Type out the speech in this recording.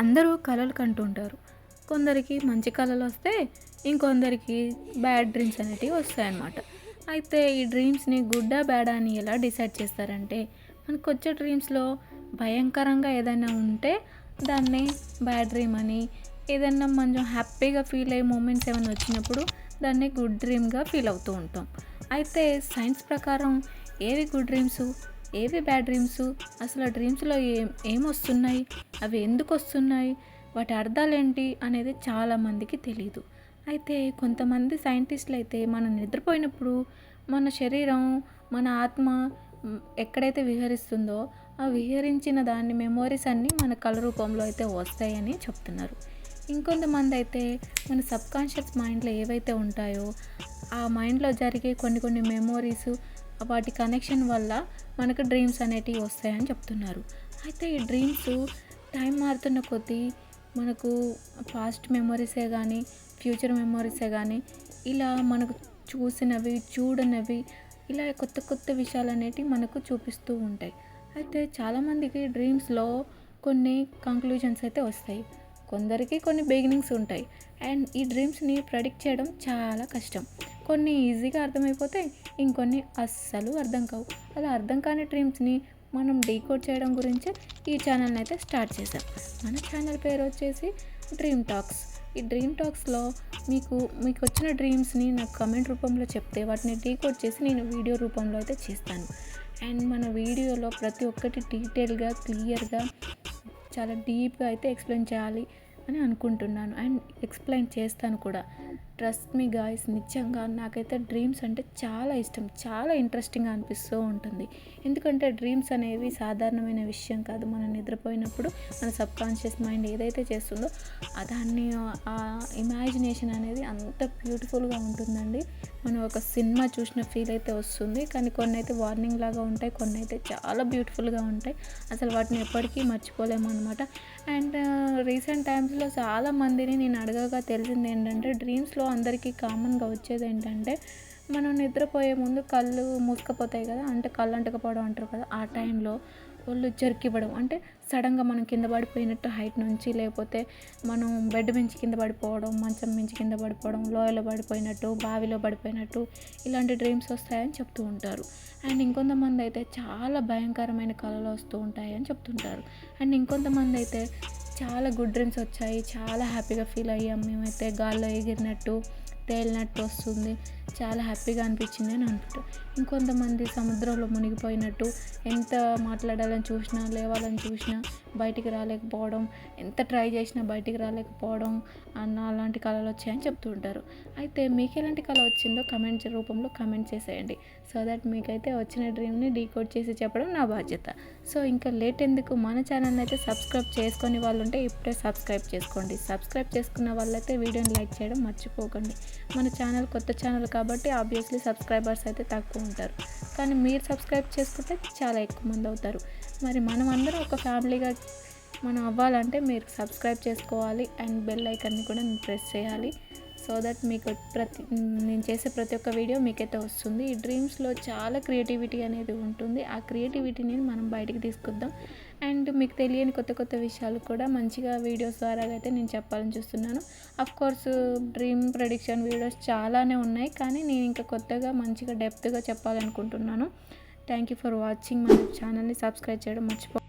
అందరూ కలలు కంటుంటారు. కొందరికి మంచి కలలు వస్తే, ఇంకొందరికి బ్యాడ్ డ్రీమ్స్ అనేటివి వస్తాయన్నమాట. అయితే ఈ డ్రీమ్స్ని గుడ్డా బ్యాడా అని ఎలా డిసైడ్ చేస్తారంటే, మనకొచ్చే డ్రీమ్స్లో భయంకరంగా ఏదైనా ఉంటే దాన్ని బ్యాడ్ డ్రీమ్ అని, ఏదైనా కొంచెం హ్యాపీగా ఫీల్ అయ్యే మూమెంట్స్ ఏమైనా వచ్చినప్పుడు దాన్ని గుడ్ డ్రీమ్గా ఫీల్ అవుతూ ఉంటాం. అయితే సైన్స్ ప్రకారం ఏవి గుడ్ డ్రీమ్స్, ఏవి బ్యాడ్ డ్రీమ్స్, అసలు ఆ డ్రీమ్స్లో ఏమొస్తున్నాయి, అవి ఎందుకు వస్తున్నాయి, వాటి అర్థాలేంటి అనేది చాలామందికి తెలీదు. అయితే కొంతమంది సైంటిస్టులు అయితే మనం నిద్రపోయినప్పుడు మన శరీరం, మన ఆత్మ ఎక్కడైతే విహరిస్తుందో ఆ విహరించిన దాన్ని మెమోరీస్ అన్నీ మన కళ రూపంలో అయితే వస్తాయని చెప్తున్నారు. ఇంకొంతమంది అయితే మన సబ్కాన్షియస్ మైండ్లో ఏవైతే ఉంటాయో ఆ మైండ్లో జరిగే కొన్ని మెమోరీస్, వాటి కనెక్షన్ వల్ల మనకు డ్రీమ్స్ అనేటివి వస్తాయని చెప్తున్నారు. అయితే ఈ డ్రీమ్స్ టైం మారుతున్న కొద్దీ మనకు పాస్ట్ మెమొరీసే కానీ, ఫ్యూచర్ మెమొరీసే కానీ, ఇలా మనకు చూసినవి, చూడనివి, ఇలా కొత్త విషయాలు అనేటివి మనకు చూపిస్తూ ఉంటాయి. అయితే చాలామందికి డ్రీమ్స్లో కొన్ని కంక్లూజన్స్ అయితే వస్తాయి, కొందరికి కొన్ని బిగినింగ్స్ ఉంటాయి. అండ్ ఈ డ్రీమ్స్ని ప్రెడిక్ట్ చేయడం చాలా కష్టం. కొన్ని ఈజీగా అర్థమైపోతాయి, ఇంకొన్ని అస్సలు అర్థం కావు. అలా అర్థం కాని డ్రీమ్స్ని మనం డీకోడ్ చేయడం గురించి ఈ ఛానల్ని అయితే స్టార్ట్ చేశాం. మన ఛానల్ పేరు వచ్చేసి డ్రీమ్ టాక్స్. ఈ డ్రీమ్ టాక్స్లో మీకు వచ్చిన డ్రీమ్స్ని నాకు కమెంట్ రూపంలో చెప్తే వాటిని డీకోడ్ చేసి నేను వీడియో రూపంలో అయితే చేస్తాను. అండ్ మన వీడియోలో ప్రతి ఒక్కటి డీటెయిల్గా, క్లియర్గా, చాలా డీప్గా అయితే ఎక్స్ప్లెయిన్ చేయాలి అని అనుకుంటున్నాను. అండ్ ఎక్స్ప్లెయిన్ చేస్తాను కూడా. ట్రస్ట్ మీ గాయ్స్, నిజంగా నాకైతే డ్రీమ్స్ అంటే చాలా ఇష్టం, చాలా ఇంట్రెస్టింగ్గా అనిపిస్తూ ఉంటుంది. ఎందుకంటే డ్రీమ్స్ అనేవి సాధారణమైన విషయం కాదు. మనం నిద్రపోయినప్పుడు మన సబ్కాన్షియస్ మైండ్ ఏదైతే చేస్తుందో దాన్ని ఆ ఇమాజినేషన్ అనేది అంత బ్యూటిఫుల్గా ఉంటుందండి. మనం ఒక సినిమా చూసిన ఫీల్ అయితే వస్తుంది. కానీ కొన్ని అయితే వార్నింగ్ లాగా ఉంటాయి, కొన్ని అయితే చాలా బ్యూటిఫుల్గా ఉంటాయి. అసలు వాటిని ఎప్పటికీ మర్చిపోలేము అనమాట. అండ్ రీసెంట్ టైమ్స్లో చాలామందిని నేను అడగగా తెలిసింది ఏంటంటే, డ్రీమ్స్లో అందరికీ కామన్గా వచ్చేది ఏంటంటే, మనం నిద్రపోయే ముందు కళ్ళు మూసుకుపోతాయి కదా, అంటే కళ్ళు అంటకపోవడం అంటారు కదా, ఆ టైంలో ఒళ్ళు జర్కివ్వడం, అంటే సడన్గా మనం కింద పడిపోయినట్టు హైట్ నుంచి, లేకపోతే మనం బెడ్ మించి కింద పడిపోవడం, మంచం మించి కింద పడిపోవడం, లోయలో పడిపోయినట్టు, బావిలో పడిపోయినట్టు, ఇలాంటి డ్రీమ్స్ వస్తాయని చెప్తూ ఉంటారు. అండ్ ఇంకొంతమంది అయితే చాలా భయంకరమైన కళలు వస్తూ ఉంటాయని చెప్తుంటారు. అండ్ ఇంకొంతమంది అయితే చాలా గుడ్ డ్రీమ్స్ వచ్చాయి, చాలా హ్యాపీగా ఫీల్ అయ్యాం, మేమైతే గాల్లో ఎగిరినట్టు, తేలినట్టు వస్తుంది, చాలా హ్యాపీగా అనిపించింది అని అనుకుంటారు. ఇంకొంతమంది సముద్రంలో మునిగిపోయినట్టు, ఎంత మాట్లాడాలని చూసినా, లేవాలని చూసినా బయటికి రాలేకపోవడం, ఎంత ట్రై చేసినా బయటికి రాలేకపోవడం అలాంటి కళలు వచ్చాయని చెప్తూ ఉంటారు. అయితే మీకు ఎలాంటి కళ వచ్చిందో కమెంట్ రూపంలో కమెంట్ చేసేయండి. సో దట్ మీకైతే వచ్చిన డ్రీమ్ని డీకోడ్ చేసి చెప్పడం నా బాధ్యత. సో ఇంకా లేట్ ఎందుకు, మన ఛానల్ని అయితే సబ్స్క్రైబ్ చేసుకొని వాళ్ళు ఉంటే ఇప్పుడే సబ్స్క్రైబ్ చేసుకోండి. సబ్స్క్రైబ్ చేసుకున్న వాళ్ళైతే వీడియోని లైక్ చేయడం మర్చిపోకండి. మన ఛానల్ కొత్త ఛానల్ కాబట్టి ఆబ్వియస్లీ సబ్స్క్రైబర్స్ అయితే తక్కువ ఉంటారు, కానీ మీరు సబ్స్క్రైబ్ చేసుకుంటే చాలా ఎక్కువ మంది అవుతారు. మరి మనం అందరం ఒక ఫ్యామిలీగా మనం అవ్వాలంటే మీరు సబ్స్క్రైబ్ చేసుకోవాలి అండ్ బెల్ ఐకాన్ని కూడా ప్రెస్ చేయాలి. సో దట్ మీకు నేను చేసే ప్రతి ఒక్క వీడియో మీకైతే వస్తుంది. ఈ డ్రీమ్స్లో చాలా క్రియేటివిటీ అనేది ఉంటుంది. ఆ క్రియేటివిటీని మనం బయటికి తీసుకొద్దాం. అండ్ మీకు తెలియని కొత్త విషయాలు కూడా మంచిగా వీడియోస్ ద్వారా అయితే నేను చెప్పాలని చూస్తున్నాను. అఫ్కోర్స్ డ్రీమ్ ప్రెడిక్షన్ వీడియోస్ చాలానే ఉన్నాయి, కానీ నేను ఇంకా కొత్తగా మంచిగా డెప్త్గా చెప్పాలనుకుంటున్నాను. Thank you for watching. మన ఛానల్ని సబ్స్క్రైబ్ చేయడం మర్చిపో